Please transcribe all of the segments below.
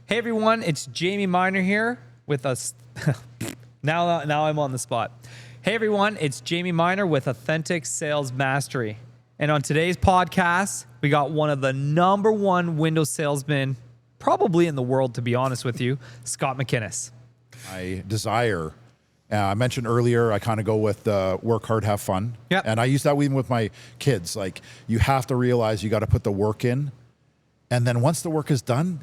Hey everyone, it's Jayme Minor here with us. now I'm on the spot. Hey everyone, it's Jayme Minor with Authentic Sales Mastery. And on today's podcast, we got one of the #1 Windows salesmen probably in the world, to be honest with you, Scott MacInnis. My desire, I mentioned earlier, I kind of go with work hard, have fun. Yep. And I use that even with my kids. Like, you have to realize you got to put the work in. And then once the work is done,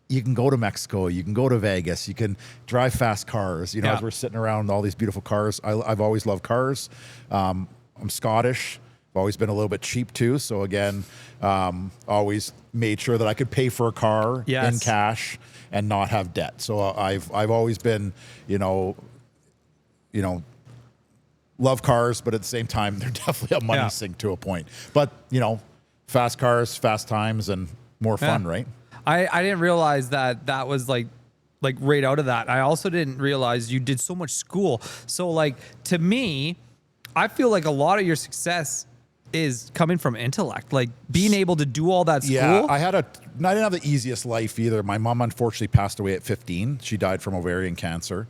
you can go to Mexico, you can go to Vegas, you can drive fast cars. You know, as we're sitting around all these beautiful cars, I've always loved cars. I'm Scottish. I've always been a little bit cheap too. So again, always made sure that I could pay for a car in cash and not have debt. So I've always been, you know, love cars, but at the same time, they're definitely a money sink to a point. But, you know, fast cars, fast times, and more fun, right? I didn't realize that was like right out of that. I also didn't realize you did so much school. So like, to me, I feel like a lot of your success is coming from intellect, like being able to do all that school. Yeah, I didn't have the easiest life either. My mom unfortunately passed away at 15. She died from ovarian cancer.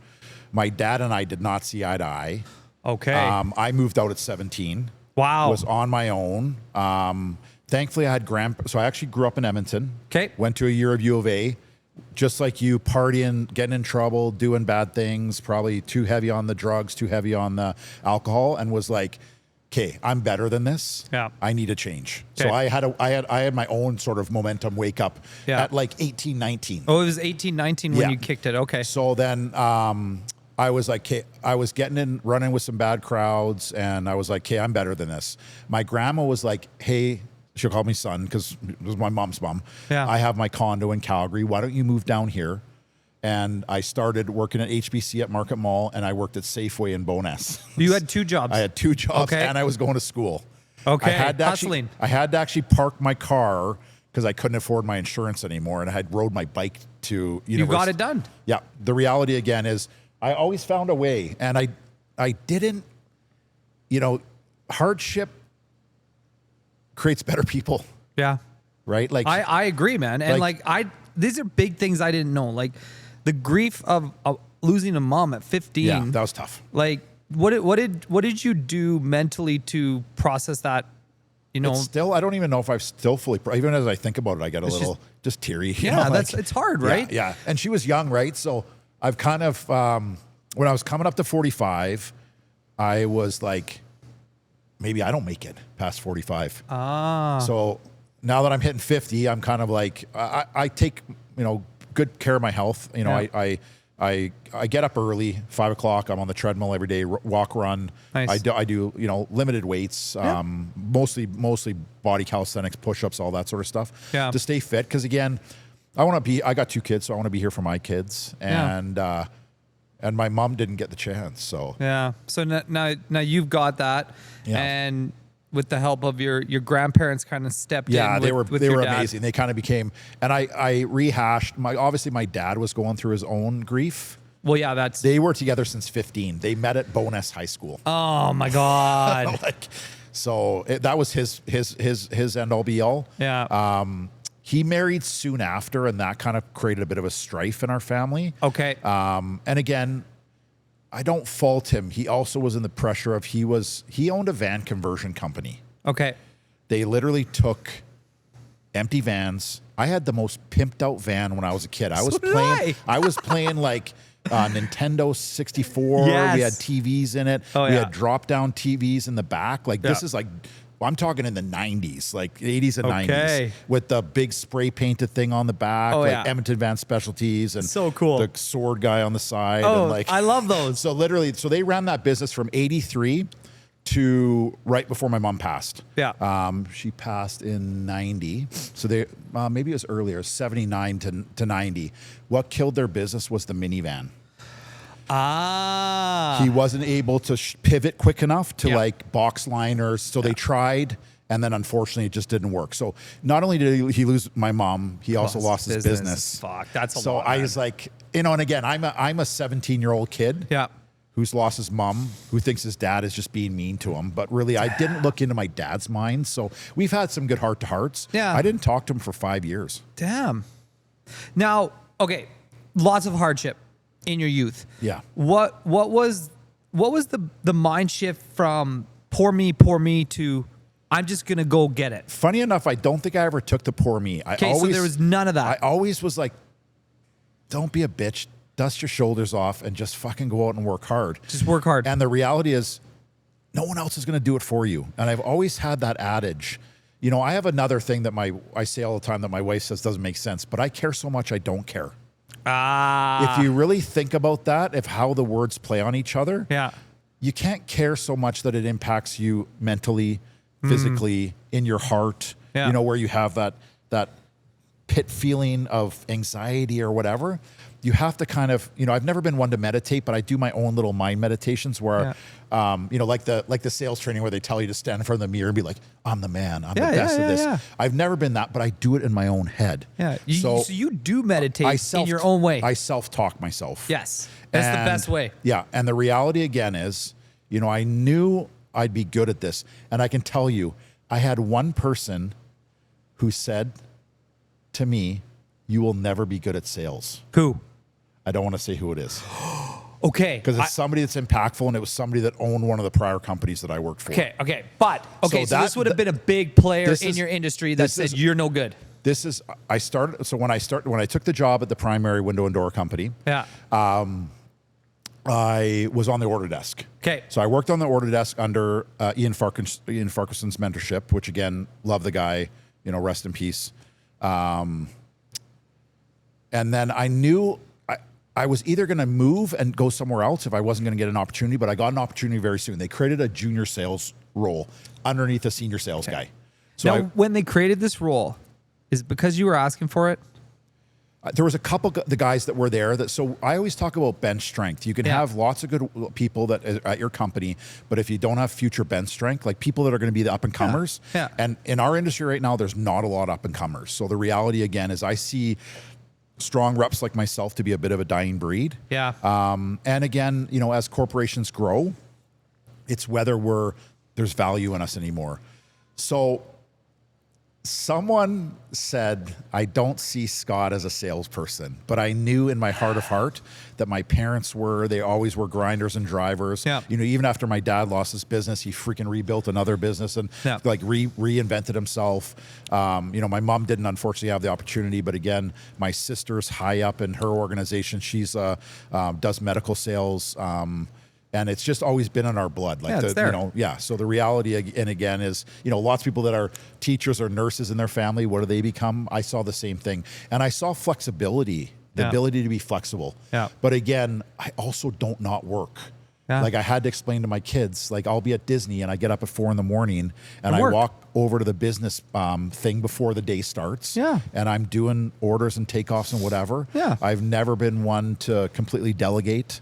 My dad and I did not see eye to eye. Okay. I moved out at 17. Wow. Was on my own. Thankfully, I had so I actually grew up in Edmonton. Okay. Went to a year of U of A. Just like you, partying, getting in trouble, doing bad things, probably too heavy on the drugs, too heavy on the alcohol, and was like, okay, I'm better than this. Yeah. I need a change. Okay. So I had my own sort of momentum wake up at like 18, 19. Oh, it was 18, 19 when you kicked it. Okay. So then I was like, okay, I was running with some bad crowds, and I was like, okay, I'm better than this. My grandma was like, hey, she'll call me son because it was my mom's mom. Yeah. I have my condo in Calgary. Why don't you move down here? And I started working at HBC at Market Mall, and I worked at Safeway in Bowness. You had 2 jobs. I had 2 jobs, and I was going to school. Okay, hustling. I had to actually park my car because I couldn't afford my insurance anymore, and I had rode my bike to university. You got it done. Yeah. The reality again is I always found a way, and I didn't, hardship creates better people. Yeah. Right? Like I agree, man. And these are big things I didn't know. Like the grief of losing a mom at 15. Yeah, that was tough. Like what did you do mentally to process that? It's still, I don't even know if I've still fully, even as I think about it, I get a little just teary. It's hard, right? Yeah. And she was young, right? So I've kind of, when I was coming up to 45, I was like, maybe I don't make it past 45. So now that I'm hitting 50, I'm kind of like, I take, good care of my health. I get up early, 5 o'clock. I'm on the treadmill every day, walk, run. Nice. I do, limited weights, mostly body calisthenics, push-ups, all that sort of stuff to stay fit. Cause again, I got 2 kids, so I want to be here for my kids. And my mom didn't get the chance. So, So now you've got that. Yeah. And with the help of your grandparents kind of stepped in. Yeah, they were amazing. They kind of became, and I rehashed obviously my dad was going through his own grief. Well, yeah, they were together since 15. They met at Bowness High School. Oh my God. That was his end all be all. Yeah. He married soon after, and that kind of created a bit of a strife in our family. Okay. And again, I don't fault him. He also was in the pressure of he owned a van conversion company. Okay. They literally took empty vans. I had the most pimped out van when I was a kid. I was playing like Nintendo 64. Yes. We had TVs in it. We had drop down TVs in the back. This is like, I'm talking in the 90s, like 80s and 90s, with the big spray painted thing on the back, Edmonton Van Specialties, and so cool. The sword guy on the side. Oh, and I love those. So literally, they ran that business from 83 to right before my mom passed. Yeah. She passed in 90. So maybe it was earlier, 79 to 90. What killed their business was the minivan. He wasn't able to pivot quick enough to box liners. So they tried, and then unfortunately it just didn't work. So not only did he lose my mom, he also lost his business. Fuck, that's a lot. So I was like, and again, I'm a 17-year-old kid. Yeah. Who's lost his mom, who thinks his dad is just being mean to him. But really, I didn't look into my dad's mind. So we've had some good heart-to-hearts. Yeah. I didn't talk to him for 5 years. Damn. Now, okay, lots of hardship in your youth. Yeah. What was the mind shift from poor me to I'm just gonna go get it? Funny enough, I don't think I ever took the poor me. Okay, so there was none of that. I always was like, don't be a bitch, dust your shoulders off, and just fucking go out and work hard. Just work hard. And the reality is, no one else is going to do it for you. And I've always had that adage. You know, I have another thing that I say all the time that my wife says doesn't make sense, but I care so much I don't care. If you really think about that, if how the words play on each other, yeah, you can't care so much that it impacts you mentally, physically, in your heart, you know, where you have that pit feeling of anxiety or whatever. You have to kind of, you know, I've never been one to meditate, but I do my own little mind meditations where, you know, like the sales training where they tell you to stand in front of the mirror and be like, I'm the man, I'm the best of this. Yeah. I've never been that, but I do it in my own head. Yeah. So you do meditate in your own way. I self-talk myself. Yes. That's the best way. Yeah. And the reality again is, you know, I knew I'd be good at this. And I can tell you, I had one person who said to me, you will never be good at sales. Who? I don't want to say who it is. Okay. Because it's somebody that's impactful, and it was somebody that owned one of the prior companies that I worked for. Okay. But, so this would have been a big player in your industry that said you're no good. This is, when I took the job at the primary window and door company, I was on the order desk. Okay. So I worked on the order desk under Ian Farquharson's mentorship, which again, love the guy, you know, rest in peace. And then I knew I was either going to move and go somewhere else if I wasn't going to get an opportunity, but I got an opportunity very soon. They created a junior sales role underneath a senior sales guy. So now, when they created this role, is it because you were asking for it? There was a couple the guys that were there so I always talk about bench strength. You can have lots of good people that at your company, but if you don't have future bench strength, like people that are going to be the up and comers, and in our industry right now, there's not a lot of up and comers. So the reality again is I see strong reps like myself to be a bit of a dying breed. Yeah. And again, you know, as corporations grow, it's whether there's value in us anymore. So someone said, I don't see Scott as a salesperson, but I knew in my heart of heart that my parents they always were grinders and drivers. Yeah. You know, even after my dad lost his business, he freaking rebuilt another business and like reinvented himself. You know, my mom didn't unfortunately have the opportunity, but again, my sister's high up in her organization. She's does medical sales. And it's just always been in our blood. Like, it's there. You know, so the reality, and again, is, you know, lots of people that are teachers or nurses in their family, what do they become? I saw the same thing. And I saw flexibility, the ability to be flexible. Yeah. But again, I also don't not work. Yeah. Like I had to explain to my kids, like I'll be at Disney and I get up at 4 a.m. and I walk over to the business thing before the day starts. Yeah. And I'm doing orders and takeoffs and whatever. Yeah. I've never been one to completely delegate.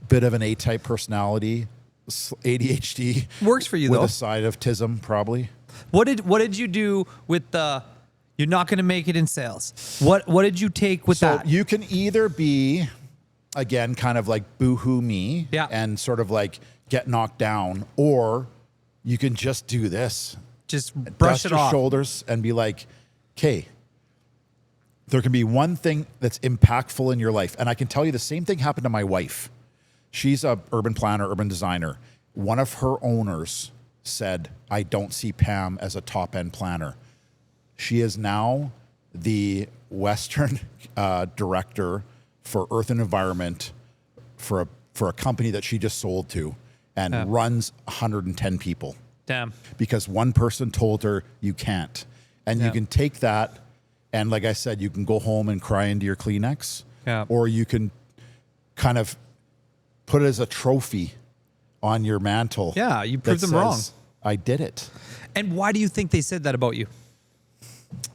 Bit of an A-type personality, ADHD works for you with though. A side of tism, probably. What did you do with you're not going to make it in sales? What did you take with that? You can either be, again, kind of like boo-hoo me, and sort of like get knocked down, or you can just do this, just brush it off, shoulders, and be like, okay. There can be one thing that's impactful in your life, and I can tell you the same thing happened to my wife. She's a urban planner, urban designer. One of her owners said, I don't see Pam as a top-end planner. She is now the Western director for Earth and Environment for a company that she just sold to and runs 110 people. Damn. Because one person told her you can't. And you can take that and, like I said, you can go home and cry into your Kleenex, or you can kind of put it as a trophy on your mantle. Yeah, you proved them wrong. I did it. And why do you think they said that about you?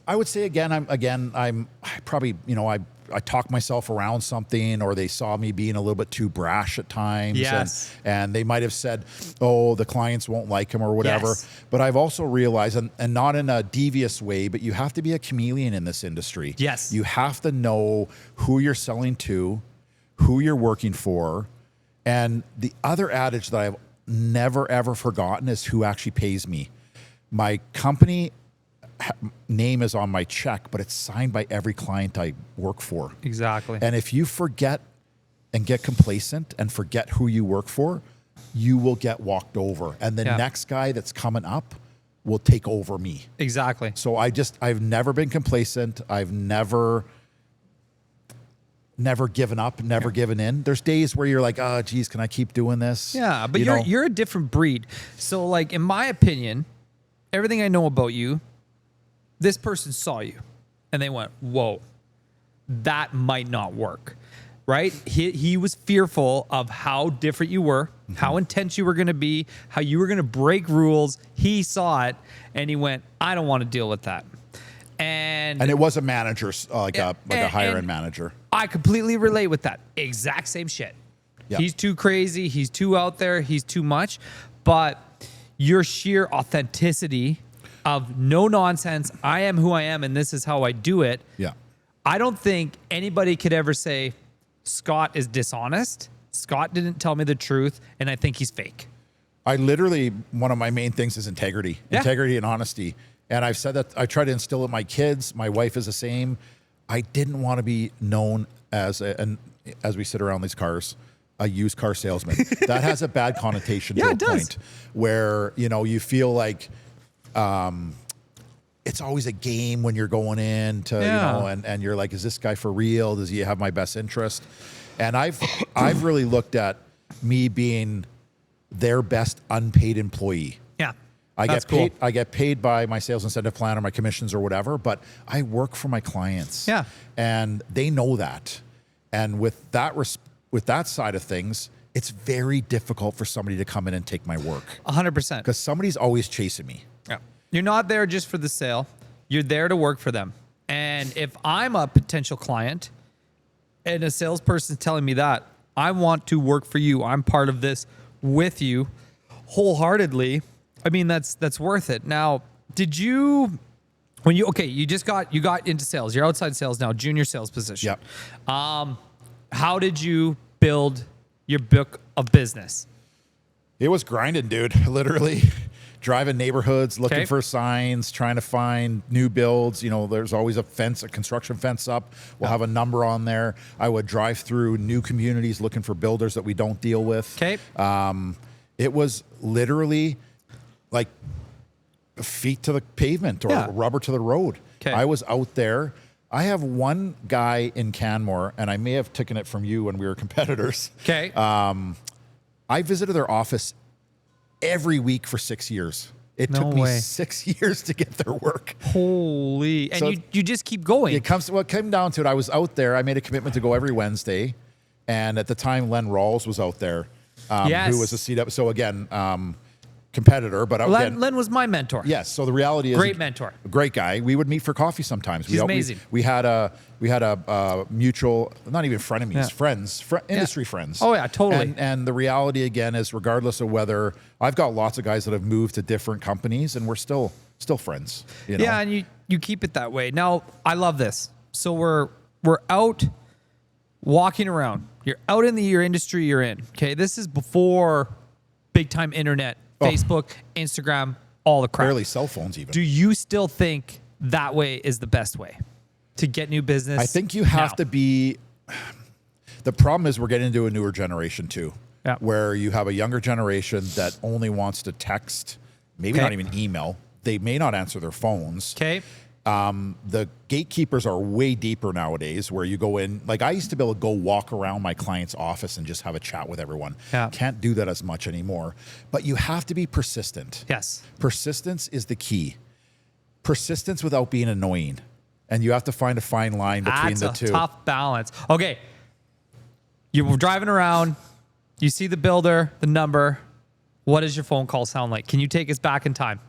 I would say I probably, you know, I talk myself around something, or they saw me being a little bit too brash at times. Yes. And they might have said, oh, the clients won't like him or whatever. Yes. But I've also realized, and not in a devious way, but you have to be a chameleon in this industry. Yes. You have to know who you're selling to, who you're working for. And the other adage that I've never, ever forgotten is who actually pays me. My company name is on my check, but it's signed by every client I work for. Exactly. And if you forget and get complacent and forget who you work for, you will get walked over. And the next guy that's coming up will take over me. Exactly. So I've never been complacent. I've never given up, never given in. There's days where you're like, oh, geez, can I keep doing this? Yeah, but you're a different breed. So like, in my opinion, everything I know about you, this person saw you and they went, whoa, that might not work, right? He was fearful of how different you were, how intense you were going to be, how you were going to break rules. He saw it and he went, I don't want to deal with that. And it was a manager, like a higher end manager. I completely relate with that. Exact same shit. Yep. He's too crazy. He's too out there. He's too much. But your sheer authenticity of no nonsense, I am who I am and this is how I do it. Yeah. I don't think anybody could ever say Scott is dishonest. Scott didn't tell me the truth and I think he's fake. I literally, one of my main things is integrity and honesty. And I've said that I try to instill it in my kids. My wife is the same. I didn't want to be known as as we sit around these cars, a used car salesman. That has a bad connotation to a point where, you feel like it's always a game when you're going in to, and you're like, is this guy for real? Does he have my best interest? And I've really looked at me being their best unpaid employee. Yeah. I get paid by my sales incentive plan or my commissions or whatever, but I work for my clients. Yeah. And they know that. And with that side of things, it's very difficult for somebody to come in and take my work. 100%. Because somebody's always chasing me. Yeah. You're not there just for the sale. You're there to work for them. And if I'm a potential client and a salesperson's telling me that, I want to work for you, I'm part of this with you wholeheartedly, I mean, that's worth it. Now, you got into sales. You're outside sales now, junior sales position. Yep. How did you build your book of business? It was grinding, dude. Literally driving neighborhoods, looking for signs, trying to find new builds. There's always a construction fence up. We'll have a number on there. I would drive through new communities looking for builders that we don't deal with. Okay. It was literally like feet to the pavement or rubber to the road. Okay. I was out there. I have one guy in Canmore, and I may have taken it from you when we were competitors. Okay. I visited their office every week for 6 years. It took me 6 years to get their work. Holy. And so you just keep going. It came down to it. I was out there. I made a commitment to go every Wednesday. And at the time, Len Rawls was out there, who was a seat up. So again, competitor, but Len was my mentor. Yes. So the reality is, great mentor, a great guy. We would meet for coffee sometimes. He's amazing. We had a mutual, not even frenemies, friends, industry friends. Oh yeah, totally. And the reality again is, regardless of whether I've got lots of guys that have moved to different companies, and we're still friends. Yeah, and you keep it that way. Now I love this. So we're out walking around. You're out in your industry you're in. Okay, this is before big time internet. Facebook, Instagram, all the crap. Barely cell phones even. Do you still think that way is the best way to get new business? I think you have to be... The problem is we're getting into a newer generation too, where you have a younger generation that only wants to text, maybe not even email. They may not answer their phones. Okay. The gatekeepers are way deeper nowadays, where you go in. Like, I used to be able to go walk around my client's office and just have a chat with everyone. Yeah. Can't do that as much anymore. But you have to be persistent. Yes. Persistence is the key. Persistence without being annoying. And you have to find a fine line between the two. That's a tough balance. Okay. You were driving around. You see the builder, the number. What does your phone call sound like? Can you take us back in time?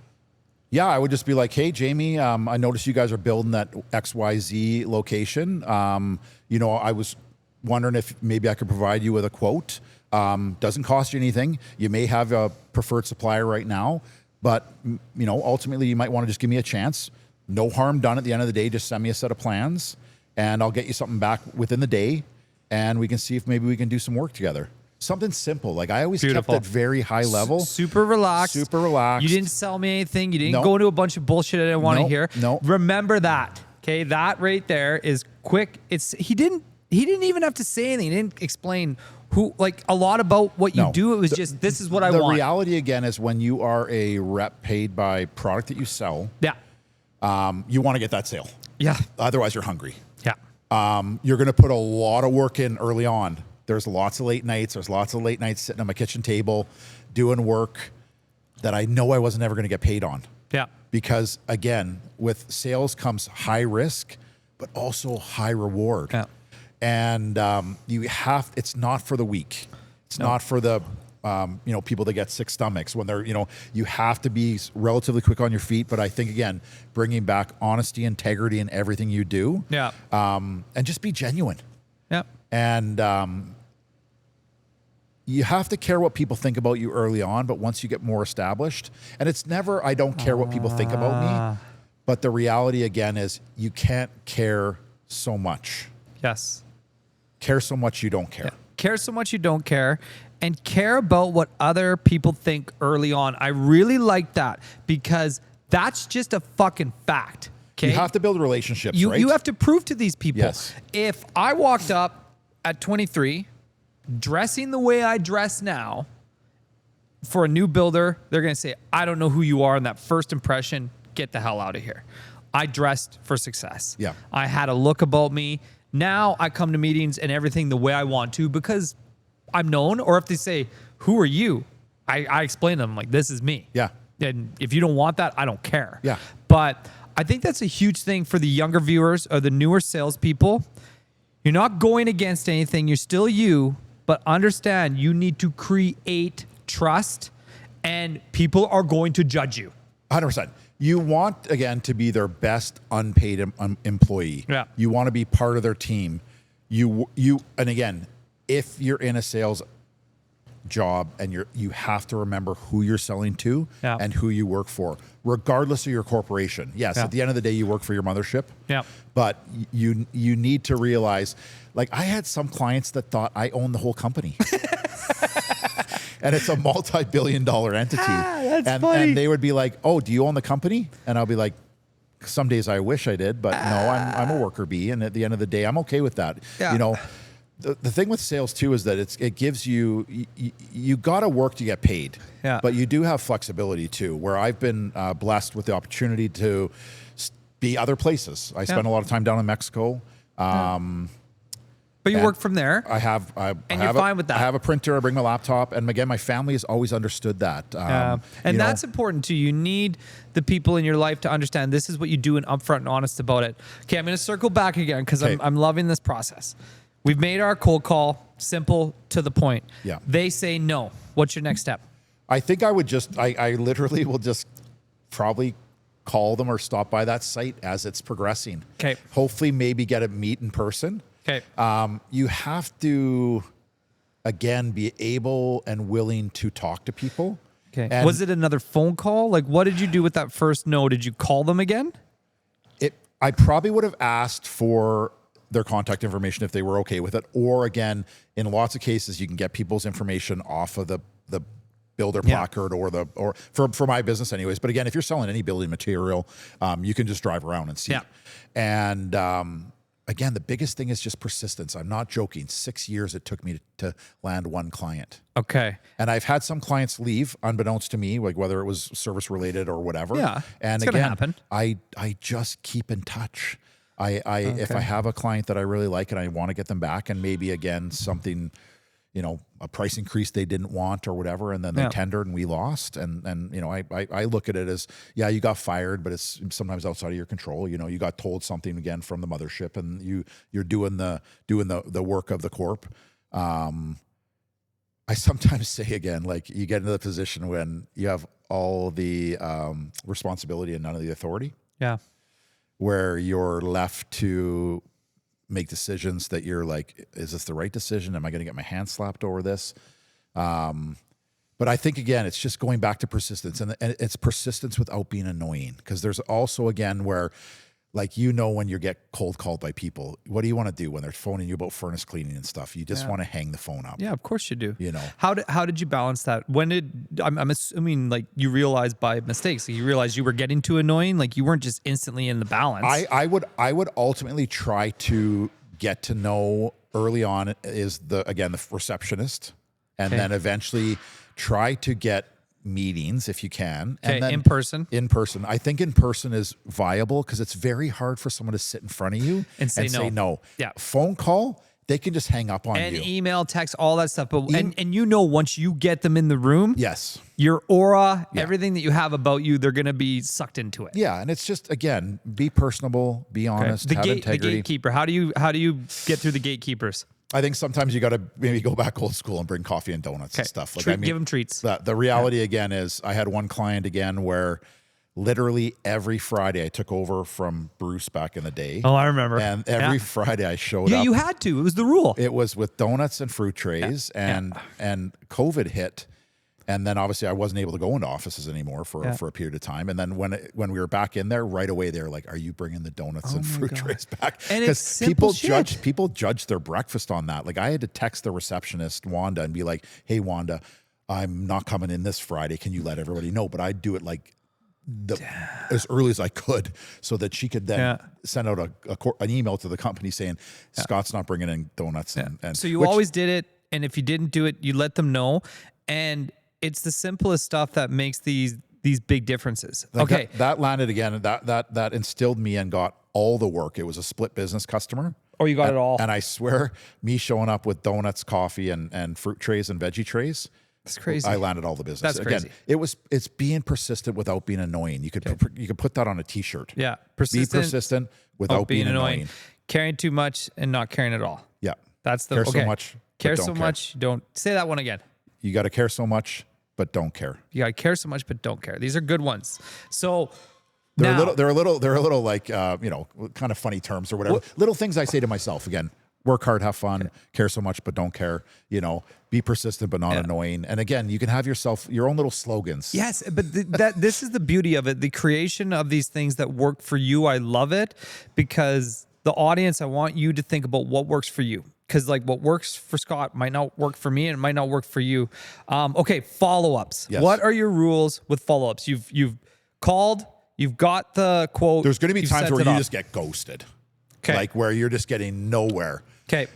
Yeah, I would just be like, hey, Jayme, I noticed you guys are building that XYZ location. I was wondering if maybe I could provide you with a quote. Doesn't cost you anything. You may have a preferred supplier right now, but ultimately you might want to just give me a chance. No harm done at the end of the day. Just send me a set of plans and I'll get you something back within the day and we can see if maybe we can do some work together. something simple. Like I always Beautiful. kept it very high level. Super relaxed. Super relaxed. You didn't sell me anything. You didn't Nope. go into a bunch of bullshit I didn't want to Nope. hear. Nope. Remember that. Okay, that right there is quick. He didn't even have to say anything. He didn't explain a lot about what you No. do. It was just, this is what I The want. reality again is when you are a rep paid by product that you sell, Yeah. you want to get that sale. Yeah. Otherwise, you're hungry. Yeah. You're going to put a lot of work in early on. There's lots of late nights. There's lots of late nights sitting on my kitchen table doing work that I know I wasn't ever going to get paid on. Yeah. Because again, with sales comes high risk, but also high reward. Yeah. And it's not for the weak. It's not for the, people that get sick stomachs when they're, you have to be relatively quick on your feet. But I think, again, bringing back honesty, integrity in everything you do. Yeah. And just be genuine. Yeah. And you have to care what people think about you early on. But once you get more established, and it's never, I don't care what people think about me. But the reality, again, is you can't care so much. Yes. Care so much you don't care. Yeah. Care so much you don't care, and care about what other people think early on. I really like that because that's just a fucking fact. Okay. You have to build relationships, right? You have to prove to these people. Yes. If I walked up at 23, dressing the way I dress now, for a new builder, they're going to say, I don't know who you are. And that first impression, get the hell out of here. I dressed for success. Yeah. I had a look about me. Now I come to meetings and everything the way I want to because I'm known. Or if they say, who are you? I explain to them like, this is me. Yeah. And if you don't want that, I don't care. Yeah. But I think that's a huge thing for the younger viewers or the newer salespeople. You're not going against anything. You're still you, but understand you need to create trust and people are going to judge you. 100%. You want, again, to be their best unpaid employee. Yeah. You want to be part of their team. And again, if you're in a sales job and you have to remember who you're selling to and who you work for, regardless of your corporation. Yes, at the end of the day, you work for your mothership. Yeah. But you need to realize, like I had some clients that thought I owned the whole company. And it's a multi-billion-dollar entity. That's funny. And they would be like, oh, do you own the company? And I'll be like, some days I wish I did, but no, I'm a worker bee. And at the end of the day, I'm okay with that. Yeah. The thing with sales too is that it gives you got to work to get paid. Yeah. But you do have flexibility too, where I've been blessed with the opportunity to be other places. I spent a lot of time down in Mexico. But you work from there. I have you're fine with that. I have a printer. I bring my laptop, and again, my family has always understood that. And that's important too. You need the people in your life to understand this is what you do and upfront and honest about it. Okay, I'm going to circle back again because I'm loving this process. We've made our cold call simple to the point. Yeah. They say no. What's your next step? I think I would I literally will just probably call them or stop by that site as it's progressing. Okay. Hopefully, maybe get a meet in person. Okay. You have to, again, be able and willing to talk to people. Okay. And was it another phone call? Like, what did you do with that first no? Did you call them again? I probably would have asked for their contact information if they were okay with it. Or again, in lots of cases, you can get people's information off of the builder placard or for my business anyways. But again, if you're selling any building material, you can just drive around and see. Yeah. And again, the biggest thing is just persistence. I'm not joking. 6 years it took me to land one client. Okay. And I've had some clients leave unbeknownst to me, like whether it was service related or whatever. Yeah. And it's again, gonna happen. I just keep in touch. If I have a client that I really like and I want to get them back, and maybe again something, a price increase they didn't want or whatever, and then they tendered and we lost, and I look at it as, you got fired, but it's sometimes outside of your control. You got told something again from the mothership, and you're doing the work of the corp. I sometimes say again, like you get into the position when you have all the responsibility and none of the authority. Yeah. Where you're left to make decisions that you're like, is this the right decision? Am I going to get my hand slapped over this? But I think, again, it's just going back to persistence. And it's persistence without being annoying. Because there's also, again, where Like, you know, when you get cold called by people, what do you want to do when they're phoning you about furnace cleaning and stuff? You just want to hang the phone up. Yeah, of course you do. You know, how did you balance that? When did I'm assuming like you realized by mistakes, so you realized you were getting too annoying, like you weren't just instantly in the balance. I would ultimately try to get to know early on is the receptionist, and then eventually try to get meetings if you can. And then in person. I think in person is viable because it's very hard for someone to sit in front of you and say no. Yeah. Phone call, they can just hang up on and you. Email, text, all that stuff. But and you know, once you get them in the room, yes, your aura, everything that you have about you, they're going to be sucked into it. Yeah, and it's just, again, be personable, be honest, have integrity. The gatekeeper. How do you get through the gatekeepers? I think sometimes you got to maybe go back old school and bring coffee and donuts and stuff. Like, give them treats. The reality again is, I had one client again where literally every Friday I took over from Bruce back in the day. Oh, I remember. And every Friday I showed up. Yeah, you had to. It was the rule. It was with donuts and fruit trays, and COVID hit. And then obviously I wasn't able to go into offices anymore for a period of time. And then when we were back in there, right away they were like, "Are you bringing the donuts and fruit trays back?" Because people judge their breakfast on that. Like, I had to text the receptionist Wanda and be like, "Hey Wanda, I'm not coming in this Friday. Can you let everybody know?" But I'd do it like as early as I could, so that she could then send out an email to the company saying, "Scott's not bringing in donuts." And so you always did it, and if you didn't do it, you let them know. And it's the simplest stuff that makes these big differences. Like okay. That landed again. That instilled me and got all the work. It was a split business customer. Oh, you got it all. And I swear, me showing up with donuts, coffee, and fruit trays and veggie trays. That's crazy. I landed all the business. That's crazy. Again, it's being persistent without being annoying. You could put that on a t-shirt. Yeah. Be persistent without being annoying. Caring too much and not caring at all. Yeah. That's the care so much. Care so much. Don't say that one again. You got to care so much, but don't care. You got to care so much, but don't care. These are good ones. So they're a little like kind of funny terms or whatever. Little things I say to myself. Again, work hard, have fun, care so much, but don't care. Be persistent, but not annoying. And again, you can have your own little slogans. Yes, but this is the beauty of it. The creation of these things that work for you. I love it, because the audience, I want you to think about what works for you. Because like what works for Scott might not work for me, and it might not work for you. Okay, follow-ups. Yes. What are your rules with follow-ups? You've called, you've got the quote. There's going to be times where you just get ghosted. Okay. Like where you're just getting nowhere. Okay.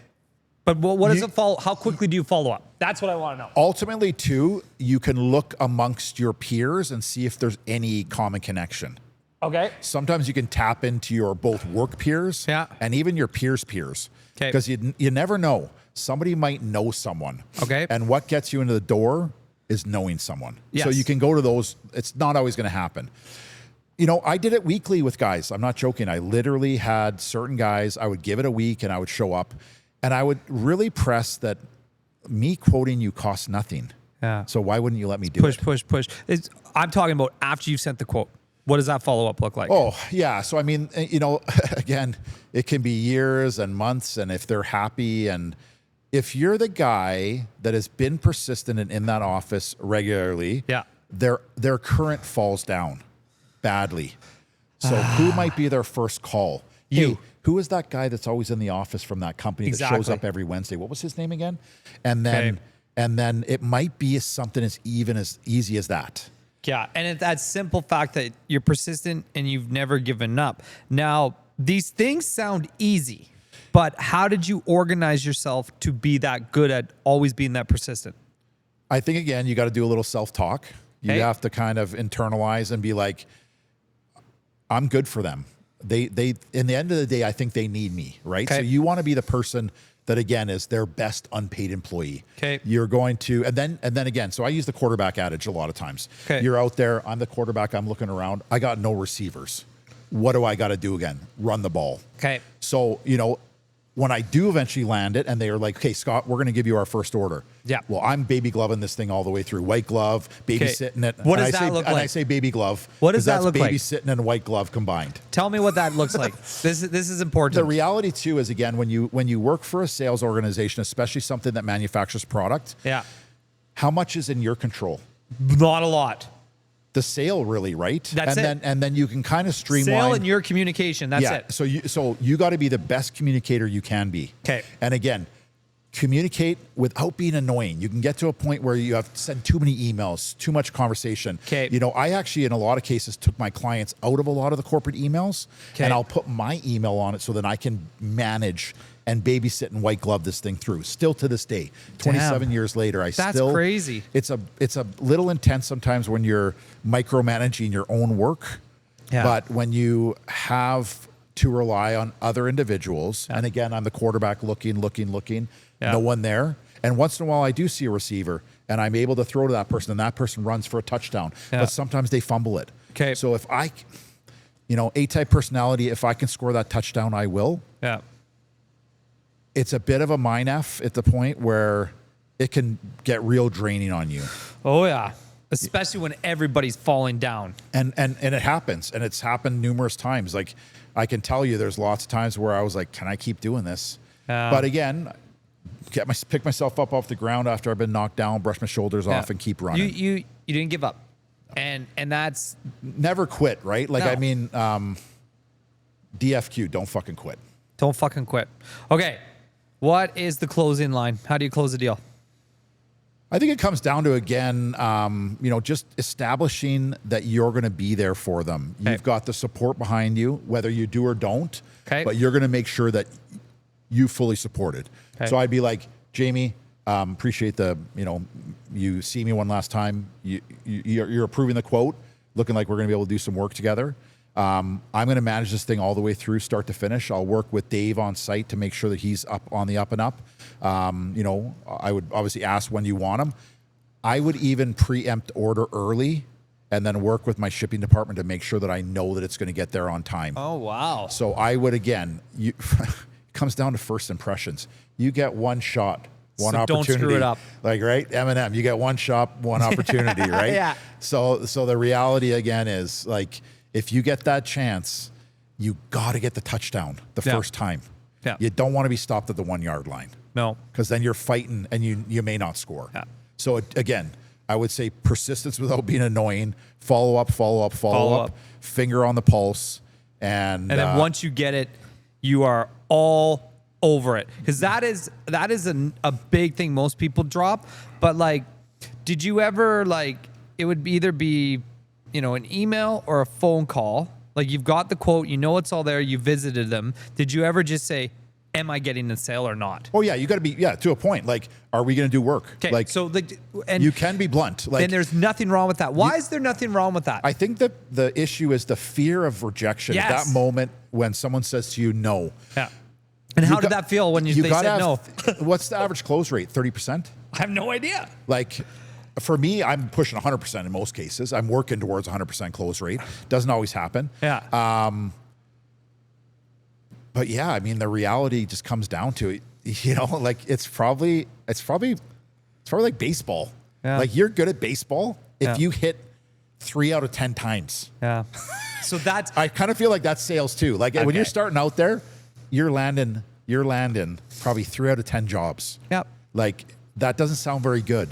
But what does it follow? How quickly do you follow up? That's what I want to know. Ultimately, too, you can look amongst your peers and see if there's any common connection. Okay. Sometimes you can tap into your both work peers and even your peers' peers. Okay. Because you never know. Somebody might know someone. Okay. And what gets you into the door is knowing someone. Yes. So you can go to those. It's not always going to happen. I did it weekly with guys. I'm not joking. I literally had certain guys, I would give it a week and I would show up and I would really press that me quoting you costs nothing. Yeah. So why wouldn't you let me do it? Push. I'm talking about after you've sent the quote. What does that follow-up look like? Oh, yeah. So, I mean, again, it can be years and months, and if they're happy, and if you're the guy that has been persistent and in that office regularly, their current falls down badly. So who might be their first call? You. Hey, who is that guy that's always in the office from that company that shows up every Wednesday? What was his name again? And then it might be something as easy as that. Yeah, and it's that simple fact that you're persistent and you've never given up. Now, these things sound easy, but how did you organize yourself to be that good at always being that persistent? I think, again, you got to do a little self-talk. You have to kind of internalize and be like, I'm good for them. They in the end of the day, I think they need me, right? So you want to be the person that, again, is their best unpaid employee. Okay. You're going to, and then again, so I use the quarterback adage a lot of times. Okay. You're out there, I'm the quarterback, I'm looking around, I got no receivers. What do I got to do again? Run the ball. Okay. So, when I do eventually land it and they are like, okay, Scott, we're going to give you our first order. Yeah. Well, I'm baby gloving this thing all the way through. White glove, babysitting it. What does that look like? And I say baby glove. What does that look like? Babysitting and white glove combined. Tell me what that looks like. This is important. The reality too is, again, when you work for a sales organization, especially something that manufactures product, how much is in your control? Not a lot. the sale really, right? That's it. And then you can kind of streamline. Sale and your communication. That's it. So you got to be the best communicator you can be. Okay. And again, communicate without being annoying. You can get to a point where you have sent too many emails, too much conversation. Okay. You know, I actually, in a lot of cases, took my clients out of a lot of the corporate emails, and I'll put my email on it so that I can manage and babysit and white glove this thing through. Still to this day, 27 years later, That's crazy. It's a little intense sometimes when you're micromanaging your own work. Yeah. But when you have to rely on other individuals, and again, I'm the quarterback looking, no one there. And once in a while, I do see a receiver, and I'm able to throw to that person, and that person runs for a touchdown. But sometimes they fumble it. Okay. So if I, A-type personality, if I can score that touchdown, I will. Yeah. It's a bit of a mind F at the point where it can get real draining on you. Oh, yeah. Especially when everybody's falling down. And it happens. And it's happened numerous times. Like, I can tell you there's lots of times where I was like, can I keep doing this? But again, pick myself up off the ground after I've been knocked down, brush my shoulders off, and keep running. You didn't give up. And that's... Never quit, right? Like, I mean, DFQ, don't fucking quit. Don't fucking quit. Okay. What is the closing line? How do you close a deal? I think it comes down to, again, just establishing that you're going to be there for them. You've got the support behind you, whether you do or don't, but you're going to make sure that you fully support it. So I'd be like, Jayme, appreciate you see me one last time. You're approving the quote, looking like we're going to be able to do some work together. I'm going to manage this thing all the way through, start to finish. I'll work with Dave on site to make sure that he's up on the up and up. I would obviously ask when you want him. I would even preempt order early and then work with my shipping department to make sure that I know that it's going to get there on time. Oh, wow. So I would, again, it comes down to first impressions. You get one shot, one opportunity. Don't screw it up. Like, right? Eminem, you get one shot, one opportunity, right? Yeah. So the reality, again, is like, if you get that chance, you got to get the touchdown the first time. Yeah. You don't want to be stopped at the 1 yard line. No. Because then you're fighting and you may not score. Yeah. So again, I would say persistence without being annoying, follow up, finger on the pulse. And then once you get it, you are all over it. Because that is a big thing most people drop. But like, did you ever it would either be an email or a phone call. Like, you've got the quote, it's all there, you visited them. Did you ever just say, am I getting the sale or not? Oh yeah, you got to be, to a point. Like, are we going to do work? Okay, like, so and you can be blunt. Like, and there's nothing wrong with that. Why is there nothing wrong with that? I think that the issue is the fear of rejection. Yes. That moment when someone says to you, no. Yeah. And how did that feel when they said no? What's the average close rate? 30%? I have no idea. Like, for me, I'm pushing 100% in most cases. I'm working towards 100% close rate. Doesn't always happen. Yeah. But yeah, I mean, the reality just comes down to it. Like, it's probably like baseball. Yeah. Like, you're good at baseball if you hit 3 out of 10 times. Yeah. So I kind of feel like that's sales too. Like, when you're starting out there, you're landing probably 3 out of 10 jobs. Yep. Like, that doesn't sound very good.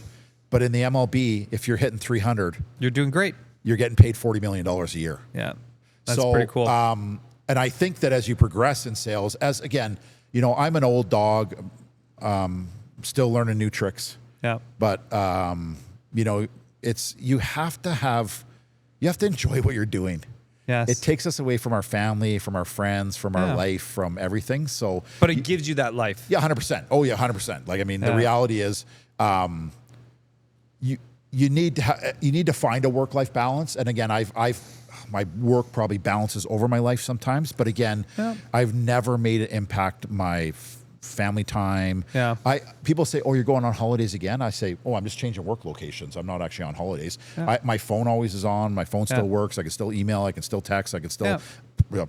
But in the MLB, if you're hitting 300, you're doing great. You're getting paid $40 million a year. Yeah. That's pretty cool. And I think that as you progress in sales, I'm an old dog, still learning new tricks. Yeah. But, you have to enjoy what you're doing. Yes. It takes us away from our family, from our friends, from our life, from everything. So, but it gives you that life. Yeah, 100%. Oh yeah, 100%. Like, I mean, the reality is, you need to find a work-life balance. And again, my work probably balances over my life sometimes, but again, I've never made it impact my family time. Yeah. People say, "Oh, you're going on holidays again?" I say, "Oh, I'm just changing work locations. I'm not actually on holidays." Yeah. My phone always is on. My phone still works. I can still email. I can still text. I can still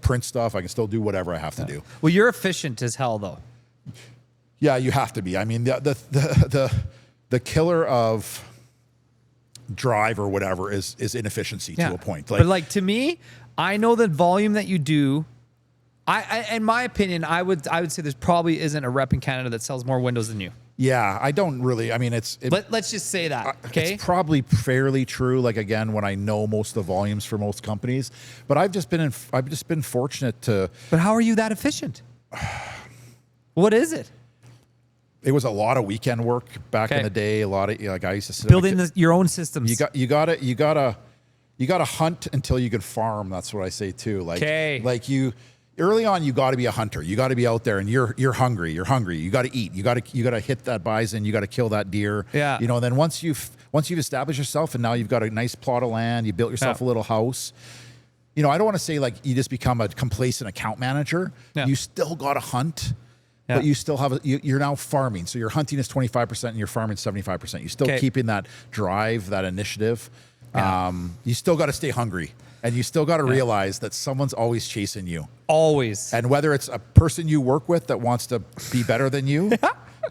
print stuff. I can still do whatever I have to do. Well, you're efficient as hell, though. Yeah, you have to be. I mean, the killer of drive or whatever is inefficiency to a point. But to me, I know the volume that you do. I in my opinion, I would say there probably isn't a rep in Canada that sells more windows than you. Yeah, I don't really. I mean, Let's just say that. Okay. It's probably fairly true. Like again, when I know most of the volumes for most companies, but I've just been fortunate to. But how are you that efficient? What is it? It was a lot of weekend work back in the day. A lot of like I used to sit building your own systems. You gotta hunt until you can farm. That's what I say too. Like you. Early on, you got to be a hunter. You got to be out there, and you're hungry. You're hungry. You got to eat. You got to hit that bison. You got to kill that deer. Yeah. You know. And then once you've established yourself, and now you've got a nice plot of land, you built yourself a little house. You know, I don't want to say like you just become a complacent account manager. Yeah. You still got to hunt, but you still have you're now farming. So your hunting is 25%, and your farming is 75%. You're still keeping that drive, that initiative. Yeah. You still got to stay hungry. And you still got to realize that someone's always chasing you. Always. And whether it's a person you work with that wants to be better than you,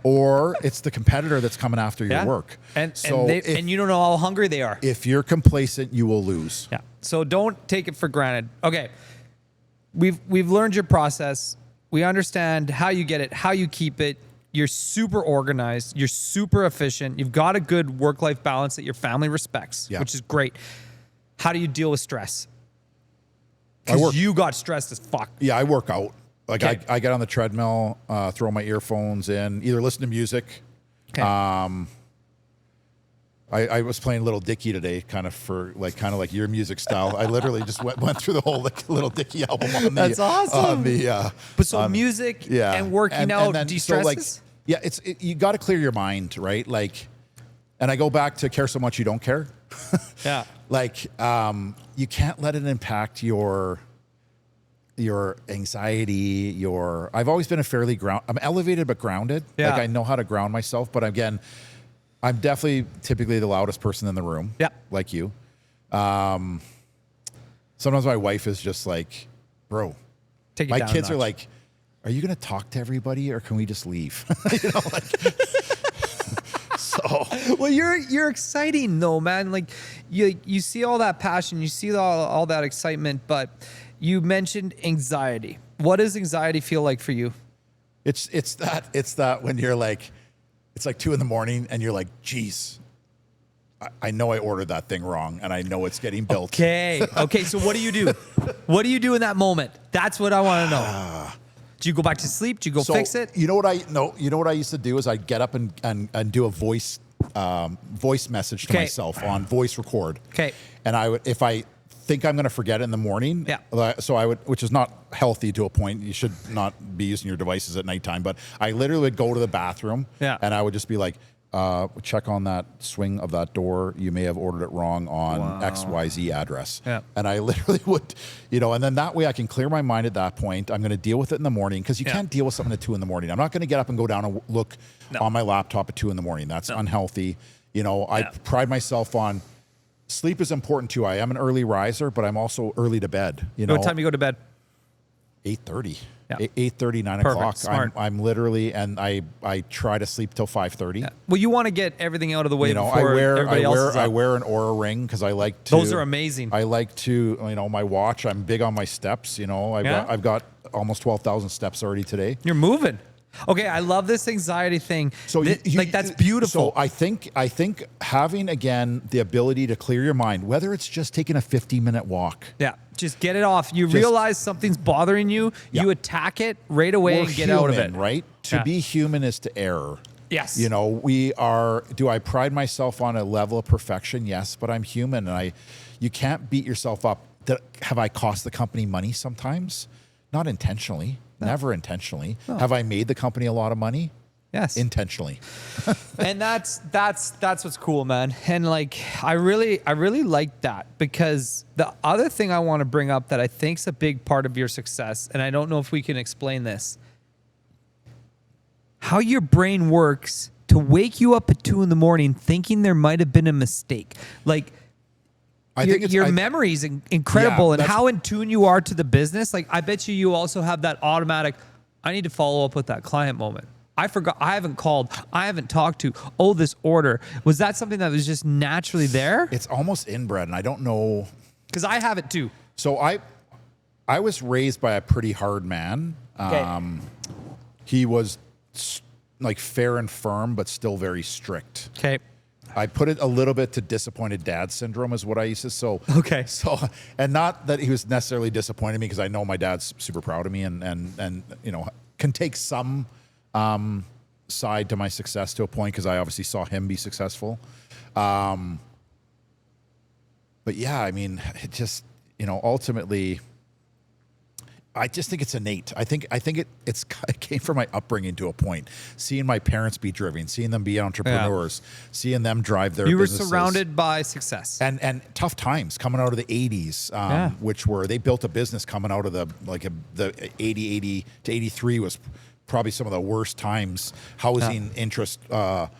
or it's the competitor that's coming after your work. And you don't know how hungry they are. If you're complacent, you will lose. Yeah. So don't take it for granted. Okay. We've learned your process. We understand how you get it, how you keep it. You're super organized. You're super efficient. You've got a good work-life balance that your family respects, which is great. How do you deal with stress? Because you got stressed as fuck. Yeah, I work out. Like I get on the treadmill, throw my earphones in, either listen to music. Okay. I was playing Little Dicky today, kind of like your music style. I literally just went through the whole Little Dicky album on the. That's awesome. Music and working out de-stresses? So you got to clear your mind, right? Like, and I go back to care so much you don't care. Yeah. Like, you can't let it impact your anxiety, I've always been I'm elevated but grounded. Yeah. Like I know how to ground myself, but again, I'm definitely typically the loudest person in the room. Yeah. Like you. Sometimes my wife is just like, bro, my kids are like, are you going to talk to everybody or can we just leave? You know, like, so. Well, you're exciting though, man. Like you see all that passion, you see all that excitement, but you mentioned anxiety. What does anxiety feel like for you? It's that when you're like, it's like 2 a.m. and you're like, geez, I know I ordered that thing wrong and I know it's getting built. Okay. So what do you do? What do you do in that moment? That's what I want to know. Do you go back to sleep? Do you go fix it? You know what I used to do is I'd get up and do a voice message to myself on voice record. Okay. And if I think I'm going to forget it in the morning. Yeah. So I would, which is not healthy to a point. You should not be using your devices at nighttime. But I literally would go to the bathroom. Yeah. And I would just be like, check on that swing of that door. You may have ordered it wrong on XYZ address. Yeah. And I literally would, and then that way I can clear my mind at that point. I'm going to deal with it in the morning because you can't deal with something at 2 a.m. I'm not going to get up and go down and look on my laptop at 2 a.m. That's unhealthy. I pride myself on sleep is important too. I am an early riser, but I'm also early to bed. What time do you go to bed? 8:30. Yeah. 8:30, 9 o'clock. Smart. I'm literally, and I try to sleep till 5:30. Yeah. Well, you want to get everything out of the way before everybody else is up. I wear an Oura ring because I like to. Those are amazing. I like to, my watch. I'm big on my steps. I've got almost 12,000 steps already today. You're moving. Okay, I love this anxiety thing. So that's beautiful. So I think having again the ability to clear your mind, whether it's just taking a 15-minute walk. Yeah, just get it off. You realize something's bothering you, you attack it right away and get out of it. Right? To be human is to err. Yes. We are. Do I pride myself on a level of perfection? Yes, but I'm human, and you can't beat yourself up. Have I cost the company money sometimes? Not intentionally. Never intentionally. No. Have I made the company a lot of money? Yes. Intentionally. And that's what's cool, man. And like I really like that because the other thing I want to bring up that I think is a big part of your success, and I don't know if we can explain this, how your brain works to wake you up at 2 a.m. thinking there might have been a mistake. Like your memory is incredible, and how in tune you are to the business. Like I bet you also have that automatic, I need to follow up with that client moment. I forgot, I haven't called, I haven't talked to, this order. Was that something that was just naturally there? It's almost inbred, and I don't know. Because I have it too. So I was raised by a pretty hard man. Okay. He was like fair and firm, but still very strict. Okay. I put it a little bit to disappointed dad syndrome is what I used to. So, Okay. So, and not that he was necessarily disappointed in me, because I know my dad's super proud of me and you know, can take some side to my success to a point, because I obviously saw him be successful. But yeah, I mean, it just, you know, ultimately, I just think it's innate. I think it came from my upbringing to a point. Seeing my parents be driven, seeing them be entrepreneurs, seeing them drive their businesses. You were surrounded by success. And tough times coming out of the 80s, which were, they built a business coming out of the 80 to 83 was probably some of the worst times. Housing interest,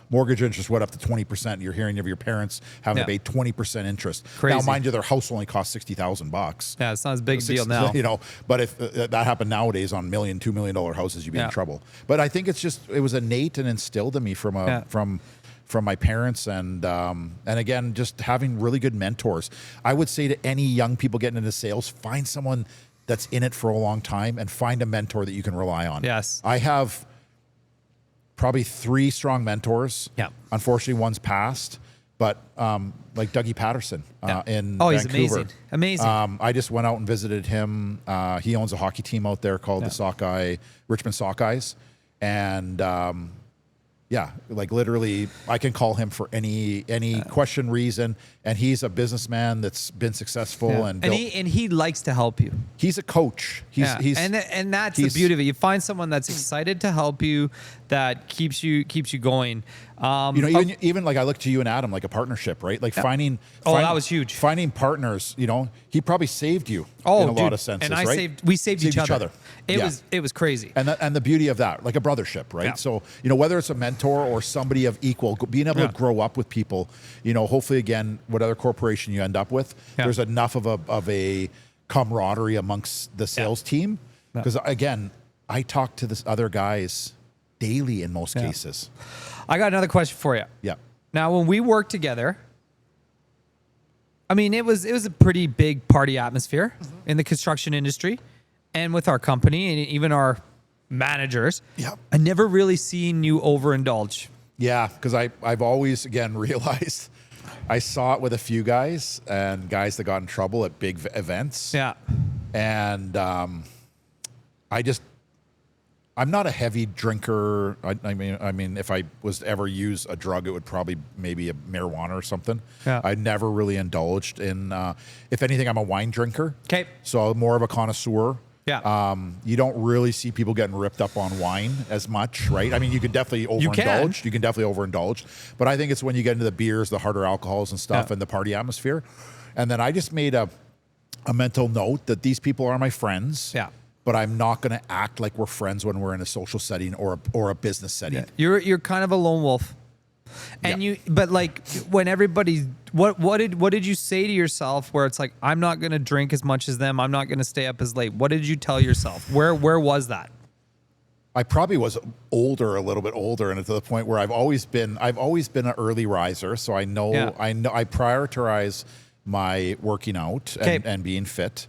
mortgage interest went up to 20%. You're hearing of your parents having to pay 20% interest. Crazy. Now, mind you, their house only cost $60,000. Yeah, it's not as big a deal now. You know, but if that happened nowadays on $1 million, $2 million houses, you'd be in trouble. But I think it was innate and instilled in me from my parents, and again, just having really good mentors. I would say to any young people getting into sales, find someone that's in it for a long time and find a mentor that you can rely on. Yes. I have probably 3 strong mentors. Yeah. Unfortunately, one's passed, but like Dougie Patterson in Vancouver. He's amazing. Amazing. I just went out and visited him. He owns a hockey team out there called the Richmond Sockeyes. And yeah, like literally, I can call him for any question, reason, and he's a businessman that's been successful and he likes to help you. He's a coach. And that's the beauty of it. You find someone that's excited to help you, that keeps you going. You know, even like I look to you and Adam like a partnership, right? Like finding that was huge. Finding partners. You know, he probably saved you in a lot of senses, and right? We saved each other. It was crazy. And the beauty of that, like a brothership, right? Yeah. So, you know, whether it's a mentor or somebody of equal, being able to grow up with people, you know, hopefully again, whatever corporation you end up with, there's enough of a camaraderie amongst the sales team. Because again, I talk to this other guys daily in most cases. I got another question for you. Yeah. Now, when we worked together, I mean, it was a pretty big party atmosphere in the construction industry, and with our company and even our managers. Yeah. I never really seen you overindulge. Yeah, because I've always, again, realized I saw it with a few guys and guys that got in trouble at big events. Yeah. And I'm not a heavy drinker. I mean, if I was to ever use a drug, it would probably maybe a marijuana or something. Yeah. I never really indulged in. If anything, I'm a wine drinker. Okay. So more of a connoisseur. Yeah. You don't really see people getting ripped up on wine as much, right? I mean, you can definitely overindulge. You can definitely overindulge. But I think it's when you get into the beers, the harder alcohols and stuff, and the party atmosphere. And then I just made a mental note that these people are my friends. Yeah. But I'm not going to act like we're friends when we're in a social setting or a business setting. Yeah. You're kind of a lone wolf, and but like when everybody, what did you say to yourself where it's like, I'm not going to drink as much as them, I'm not going to stay up as late? What did you tell yourself? Where was that? I probably was a little bit older, and to the point where I've always been an early riser, so I know I prioritize my working out and being fit.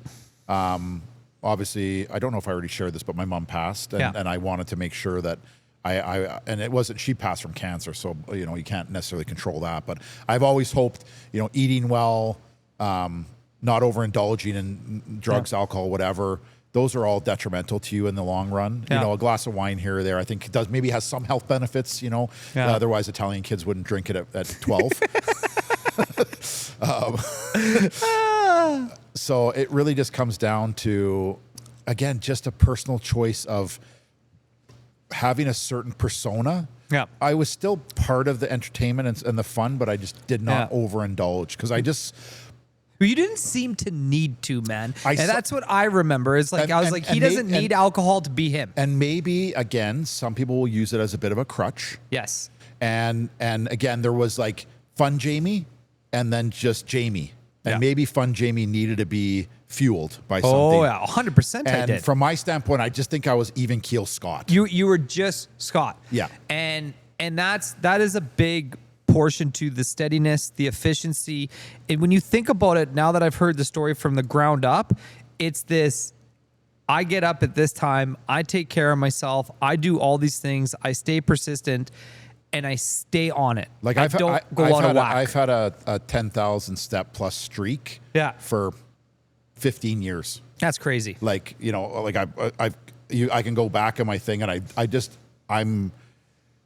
Obviously, I don't know if I already shared this, but my mom passed, and I wanted to make sure that and it wasn't, she passed from cancer, so, you know, you can't necessarily control that. But I've always hoped, you know, eating well, not overindulging in drugs, alcohol, whatever, those are all detrimental to you in the long run. You know, a glass of wine here or there, I think maybe has some health benefits, you know. Otherwise, Italian kids wouldn't drink it at 12. So it really just comes down to, again, just a personal choice of having a certain persona. Yeah. I was still part of the entertainment and the fun, but I just did not overindulge because you didn't seem to need to, man. That's what I remember. Is like, he doesn't need alcohol to be him. And maybe, again, some people will use it as a bit of a crutch. Yes. And again, there was like Fun Jayme and then just Jayme. And maybe Fun Jayme needed to be fueled by something. Oh, yeah, 100% I did. And from my standpoint, I just think I was even keel Scott. You were just Scott. Yeah. And that is a big portion to the steadiness, the efficiency. And when you think about it, now that I've heard the story from the ground up, it's this I get up at this time, I take care of myself, I do all these things, I stay persistent, and I stay on it. Like I've had a 10,000 step plus streak for 15 years. That's crazy. Like, you know, like I can go back in my thing, and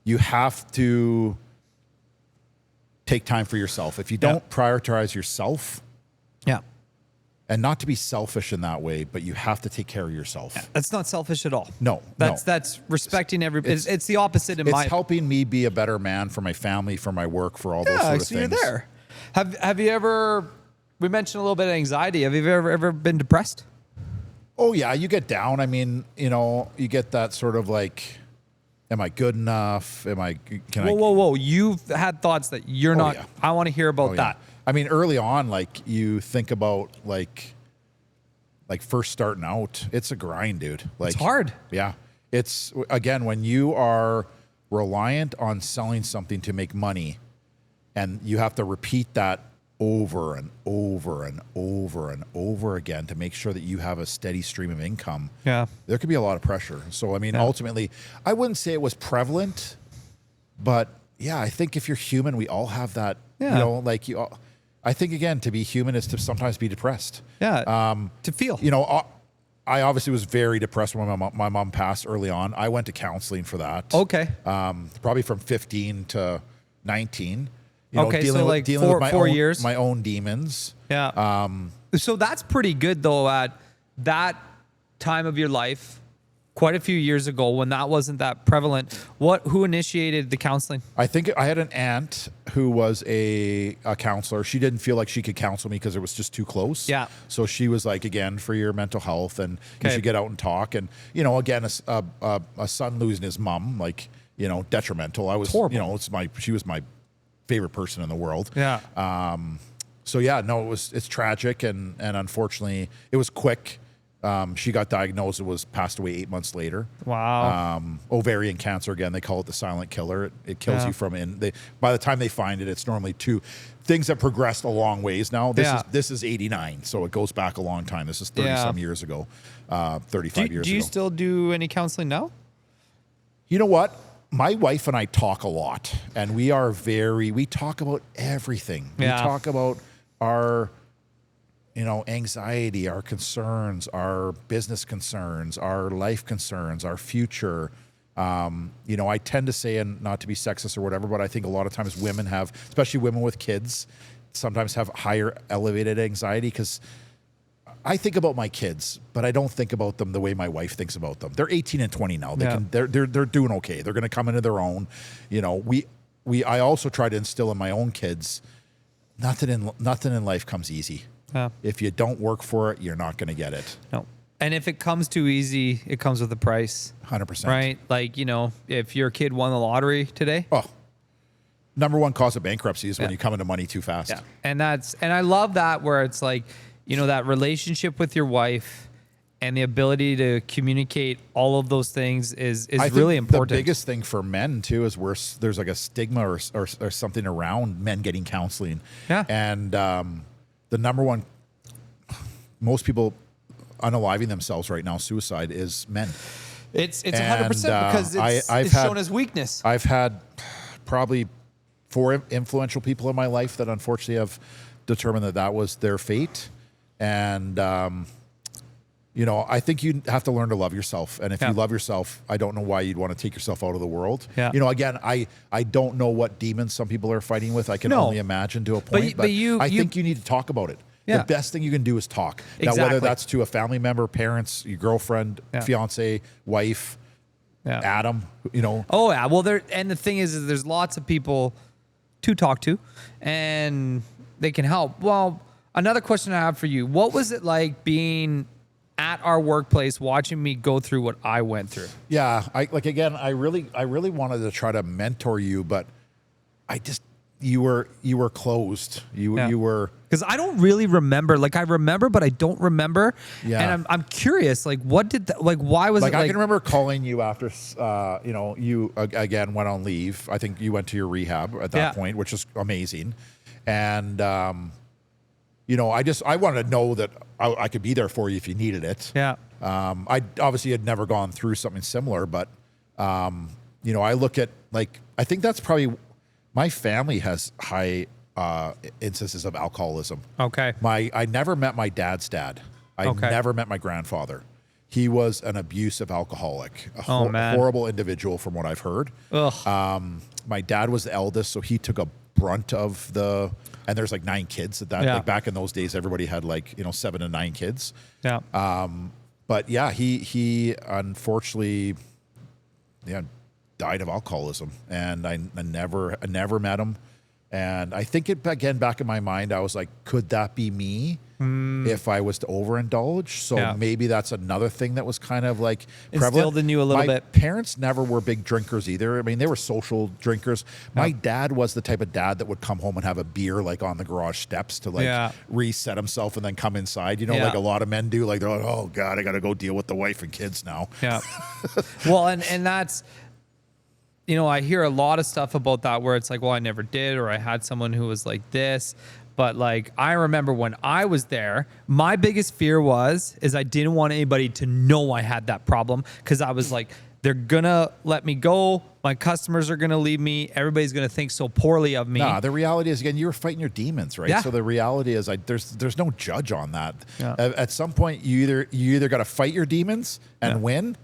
you have to take time for yourself. If you don't prioritize yourself, and not to be selfish in that way, but you have to take care of yourself. That's not selfish at all. No, that's respecting everybody. It's the opposite in my. It's helping me be a better man for my family, for my work, for all those sort of things. You're there. Have you ever? We mentioned a little bit of anxiety. Have you ever been depressed? Oh yeah, you get down. I mean, you know, you get that sort of like, am I good enough? Whoa. You've had thoughts that you're not. Yeah. I want to hear about that. Yeah. I mean, early on, like you think about like first starting out, it's a grind, dude. Like, it's hard. Yeah. It's, again, when you are reliant on selling something to make money and you have to repeat that over and over and over and over again to make sure that you have a steady stream of income, there could be a lot of pressure. So, I mean, ultimately, I wouldn't say it was prevalent, but yeah, I think if you're human, we all have that, you know, like I think, again, to be human is to sometimes be depressed. Yeah. To feel. You know, I obviously was very depressed when my mom passed early on. I went to counseling for that. Okay. Probably from 15 to 19. You know, okay, dealing so with, like dealing with 4 years. My own demons. Yeah. So that's pretty good, though, at that time of your life, quite a few years ago when that wasn't that prevalent. Who initiated the counseling? I think I had an aunt who was a counselor. She didn't feel like she could counsel me because it was just too close. Yeah. So she was like, again, for your mental health, and you should get out and talk. And, you know, again, a son losing his mom, like, you know, detrimental. I was, horrible. You know, she was my favorite person in the world. Yeah. So yeah, no, it's tragic, and unfortunately it was quick. She got diagnosed and was passed away 8 months later. Wow. Ovarian cancer, again, they call it the silent killer. It kills you from by the time they find it, it's normally things that progressed a long ways now. This is 89, so it goes back a long time. This is 30 some years ago, 35 years ago. Do you still do any counseling now? You know what? My wife and I talk a lot, and we talk about everything. Yeah. We talk about our, you know, anxiety, our concerns, our business concerns, our life concerns, our future. You know, I tend to say, and not to be sexist or whatever, but I think a lot of times women have, especially women with kids, sometimes have higher elevated anxiety, because I think about my kids, but I don't think about them the way my wife thinks about them. They're 18 and 20 now. They're doing okay. They're going to come into their own. You know, I also try to instill in my own kids, nothing in life comes easy. Yeah. If you don't work for it, you're not going to get it. No. And if it comes too easy, it comes with a price. 100%. Right? Like, you know, if your kid won the lottery today. Oh, number one cause of bankruptcy is when you come into money too fast. Yeah. And I love that, where it's like, you know, that relationship with your wife and the ability to communicate all of those things is really important. The biggest thing for men too is there's like a stigma or something around men getting counseling. Yeah. And the number one, most people unaliving themselves right now, suicide, is men. It's 100% because it's shown as weakness. I've had probably 4 influential people in my life that unfortunately have determined that was their fate. And, you know, I think you have to learn to love yourself. And if you love yourself, I don't know why you'd want to take yourself out of the world. Yeah. You know, again, I don't know what demons some people are fighting with. I can only imagine to a point. But I think you need to talk about it. Yeah. The best thing you can do is talk. Now, whether that's to a family member, parents, your girlfriend, fiance, wife, Adam, you know. Oh, yeah. Well, and the thing is there's lots of people to talk to, and they can help. Well, another question I have for you: what was it like being at our workplace, watching me go through what I went through? Yeah, I really wanted to try to mentor you, but you were closed. You were, because I don't really remember. Like, I remember, but I don't remember. Yeah, and I'm curious. Like, what did that? Like, why was it? I can remember calling you after, you know, you again went on leave. I think you went to your rehab at that point, which is amazing, and. You know, I wanted to know that I could be there for you if you needed it. Yeah. I obviously had never gone through something similar, but you know, I look at like, I think that's probably, my family has high instances of alcoholism. Okay. I never met my dad's dad. I never met my grandfather. He was an abusive alcoholic, a horrible individual from what I've heard. Ugh. My dad was the eldest, so he took a brunt of the, and there's like 9 kids at that. Like back in those days, everybody had like, you know, 7 to 9 kids. Yeah. But yeah, he unfortunately, died of alcoholism, and I never met him. And I think it, again, back in my mind, I was like, could that be me if I was to overindulge? So maybe that's another thing that was kind of like instilled prevalent in you a little bit. My parents never were big drinkers either. I mean, they were social drinkers. My dad was the type of dad that would come home and have a beer like on the garage steps to like reset himself and then come inside. You know, like a lot of men do. Like they're like, oh God, I got to go deal with the wife and kids now. Yeah. Well, and that's, you know, I hear a lot of stuff about that where it's like, well, I never did, or I had someone who was like this. But like, I remember when I was there, my biggest fear is I didn't want anybody to know I had that problem, because I was like, they're gonna let me go. My customers are gonna leave me. Everybody's gonna think so poorly of me. Nah, the reality is, again, you were fighting your demons, right? Yeah. So the reality is, there's no judge on that. Yeah. At some point, you either got to fight your demons and win,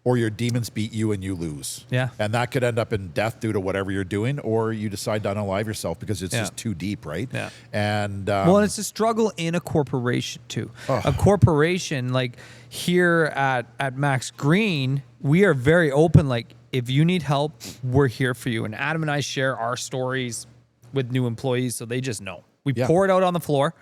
or your demons beat you and you lose. Yeah. And that could end up in death due to whatever you're doing, or you decide to unalive yourself because it's just too deep, right? Yeah. And well, it's a struggle in a corporation too. A corporation, like here at Max Green, we are very open. Like, if you need help, we're here for you. And Adam and I share our stories with new employees, so they just know. We pour it out on the floor,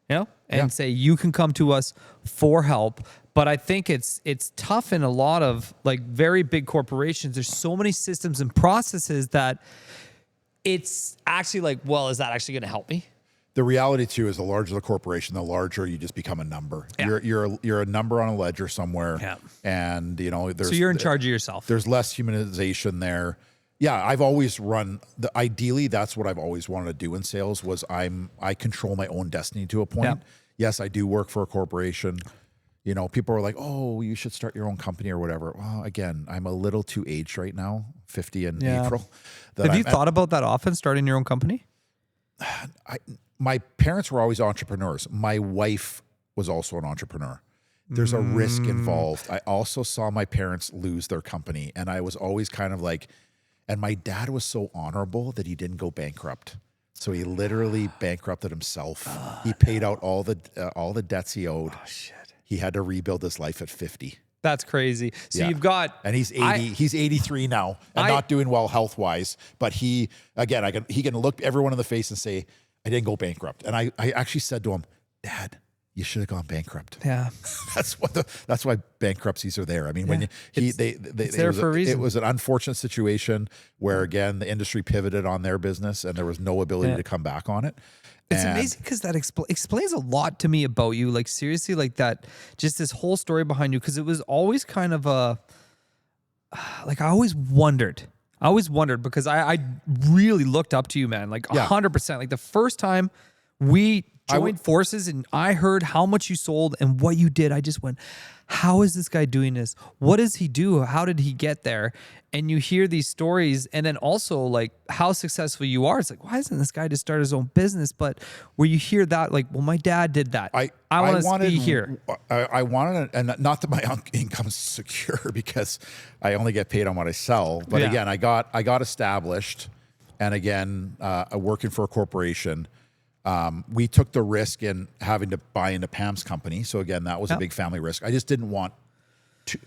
you know, and say, you can come to us for help. But I think it's tough in a lot of like very big corporations. There's so many systems and processes that it's actually like, well, is that actually going to help me? The reality too is, the larger the corporation, the larger you just become a number. Yeah. You're a number on a ledger somewhere. Yeah. And you know, So you're in charge of yourself. There's less humanization there. Yeah, I've always run ideally that's what I've always wanted to do in sales, was I control my own destiny to a point. Yeah. Yes, I do work for a corporation. You know, people are like, oh, you should start your own company or whatever. Well, again, I'm a little too aged right now, 50 in April. Have you thought about that often, starting your own company? My parents were always entrepreneurs. My wife was also an entrepreneur. There's a risk involved. I also saw my parents lose their company, and I was always kind of like, and my dad was so honorable that he didn't go bankrupt. So he literally bankrupted himself. He paid out all the debts he owed. Oh, shit. He had to rebuild his life at 50. That's crazy. So you've got, and he's 80. He's 83 now, and not doing well health wise. But he can look everyone in the face and say, I didn't go bankrupt. And I actually said to him, Dad, you should have gone bankrupt. Yeah. That's why bankruptcies are there. I mean, when it's there for a reason. It was an unfortunate situation where, again, the industry pivoted on their business and there was no ability to come back on it. It's amazing because that explains a lot to me about you. Like, seriously, like that, just this whole story behind you. Because it was always kind of like, I always wondered because I really looked up to you, man. Like 100%. Like the first time we joined forces and I heard how much you sold and what you did, I just went, how is this guy doing this? What does he do? How did he get there? And you hear these stories, and then also like how successful you are. It's like, why isn't this guy to start his own business? But where you hear that, like, well, my dad did that. I want to be here. I wanted, and not that my income's secure because I only get paid on what I sell. But again, I got established, and again, working for a corporation. We took the risk in having to buy into Pam's company. So again, that was a big family risk. I just didn't want to.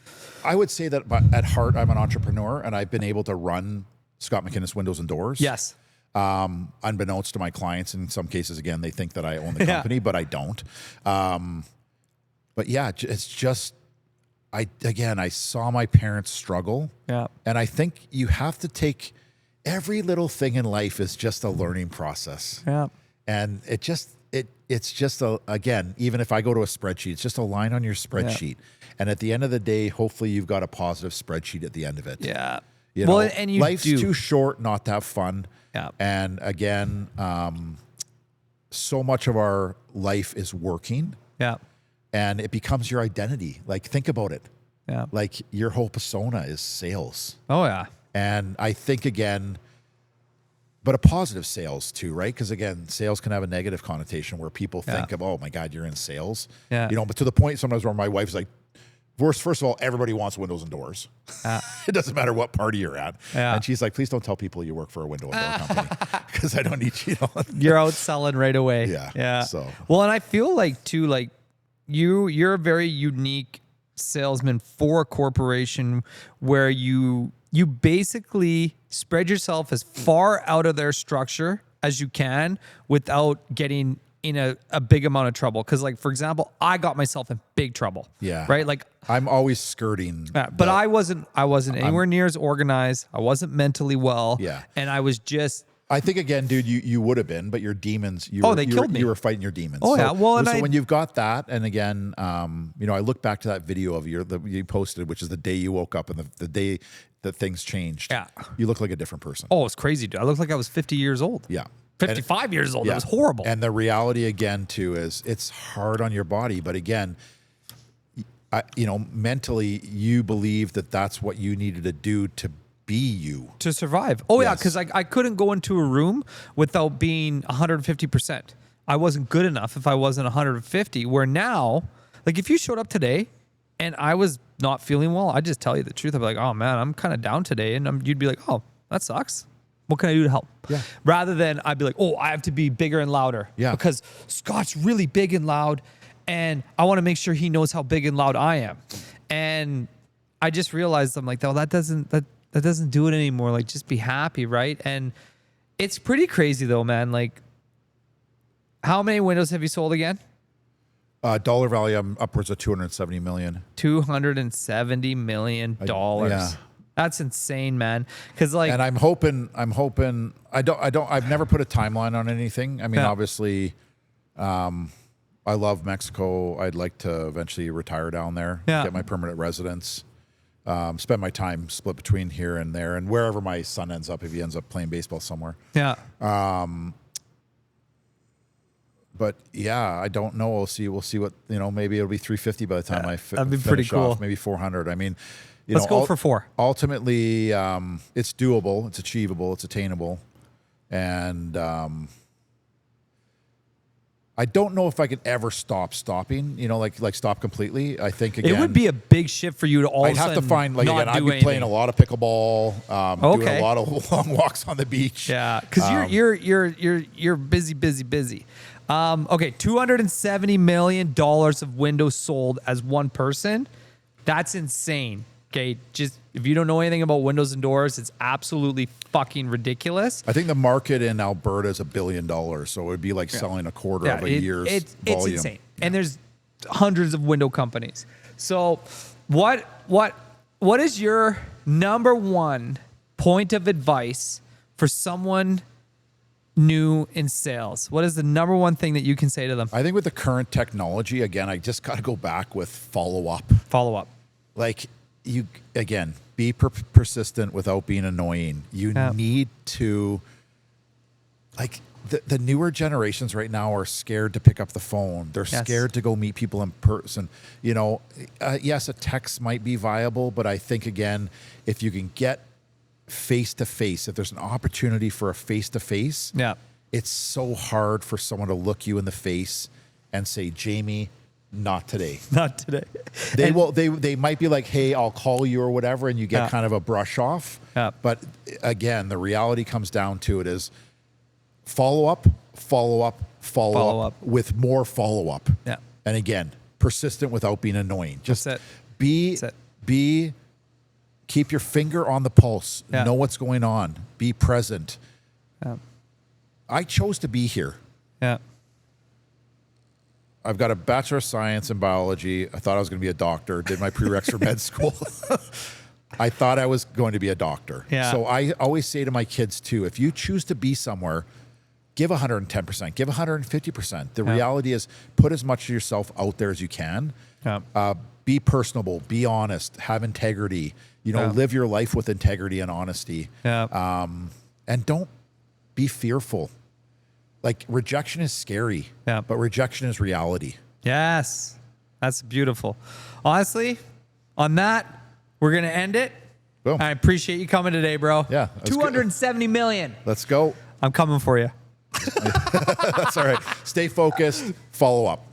I would say that at heart, I'm an entrepreneur, and I've been able to run Scott MacInnis Windows and Doors. Yes. Unbeknownst to my clients, in some cases, again, they think that I own the company, but I don't. But yeah, it's just, I saw my parents struggle. Yeah. And I think you have to take every little thing in life is just a learning process. Yeah. And it's just again, even if I go to a spreadsheet, it's just a line on your spreadsheet. And at the end of the day, hopefully you've got a positive spreadsheet at the end of it. Yeah. You know, and life's too short not to have fun. Yeah. And again, so much of our life is working. Yeah. and it becomes your identity. Like, think about it. Yeah. Like, your whole persona is sales. Oh yeah. And I think, again, but a positive sales too, right? Because again, sales can have a negative connotation where people think of, oh my God, you're in sales. Yeah. You know, but to the point sometimes where my wife's like, first of all, everybody wants windows and doors. It doesn't matter what party you're at. Yeah. And she's like, please don't tell people you work for a window and door company because I don't need you. You're out selling right away. Yeah. Yeah. So, well, and I feel like too, like you're a very unique salesman for a corporation where you basically spread yourself as far out of their structure as you can without getting in a big amount of trouble. Cause like, for example, I got myself in big trouble. yeah. Right. Like I'm always skirting. but I wasn't anywhere near as organized. I wasn't mentally well. Yeah. And I was just, I think again, dude, you would have been, but your demons, they killed me. You were fighting your demons. Oh, yeah. Well, and so when you've got that, and again, you know, I look back to that video of you posted, which is the day you woke up and the day that things changed. Yeah. You look like a different person. oh, it's crazy, dude. I looked like I was 50 years old. Yeah. 55 years old. Yeah. It was horrible. And the reality again too is it's hard on your body, but again, you know, mentally you believe that that's what you needed to do to be you. To survive. Oh, yeah, Yes. because I couldn't go into a room without being 150%. I wasn't good enough if I wasn't 150, where now, like if you showed up today and I was not feeling well, I'd just tell you the truth. I'd be like, oh man, I'm kind of down today. And you'd be like, oh, that sucks. What can I do to help? Yeah. Rather than I'd be like, oh, I have to be bigger and louder. Yeah. Because Scott's really big and loud and I want to make sure he knows how big and loud I am. And I just realized I'm like, oh, that doesn't do it anymore. Like, just be happy, right? And it's pretty crazy though, man. Like, how many windows have you sold again? Dollar value, I'm upwards of 270 million. $270 million. Yeah. That's insane, man. Because like, And I'm hoping, I've never put a timeline on anything. I mean, obviously, I love Mexico. I'd like to eventually retire down there, get my permanent residence, spend my time split between here and there and wherever my son ends up, if he ends up playing baseball somewhere. yeah, But yeah, I don't know. We'll see what, you know, maybe it'll be 350 by the time that'd be pretty finish cool. off, maybe 400. I mean, let's go for 4. Ultimately, it's doable, it's achievable, it's attainable. And I don't know if I could ever stopping, you know, like stop completely. I think again, It would be a big shift for you to all I'd of a have to sudden find, like, not again, I'd do be playing anything. a lot of pickleball, doing a lot of long walks on the beach. Yeah, because you're busy. Okay, $270 million of windows sold as one person. That's insane. Okay, just if you don't know anything about windows and doors, it's absolutely fucking ridiculous. I think the market in Alberta is $1 billion, so it would be like selling a quarter of a year's volume. It's insane, and there's hundreds of window companies. So, what is your number one point of advice for someone new in sales? What is the number one thing that you can say to them? I think with the current technology, again, I just got to go back with follow up. Follow up. Like, you, again, be persistent without being annoying. You need to, like, the newer generations right now are scared to pick up the phone. They're scared to go meet people in person. You know, yes, a text might be viable, but I think, again, if you can get face to face, if there's an opportunity for a face to face, it's so hard for someone to look you in the face and say, Jayme, not today. Not today. They might be like, hey, I'll call you or whatever, and you get kind of a brush off. But again, the reality comes down to it is follow up with more follow up. Yeah. And again, persistent without being annoying. Just keep your finger on the pulse. Know what's going on. Be present. I chose to be here. Yeah. I've got a Bachelor of Science in biology. I thought I was going to be a doctor. Did my prereqs for med school. I thought I was going to be a doctor. Yeah. So I always say to my kids too, if you choose to be somewhere, give 110%, give 150%. The reality is put as much of yourself out there as you can. Be personable, be honest, have integrity, you know, live your life with integrity and honesty. And don't be fearful. Like, rejection is scary, but rejection is reality. Yes. That's beautiful. Honestly, on that, we're going to end it. Boom. I appreciate you coming today, bro. Yeah. 270 million. Let's go. I'm coming for you. That's all right. Stay focused. Follow up.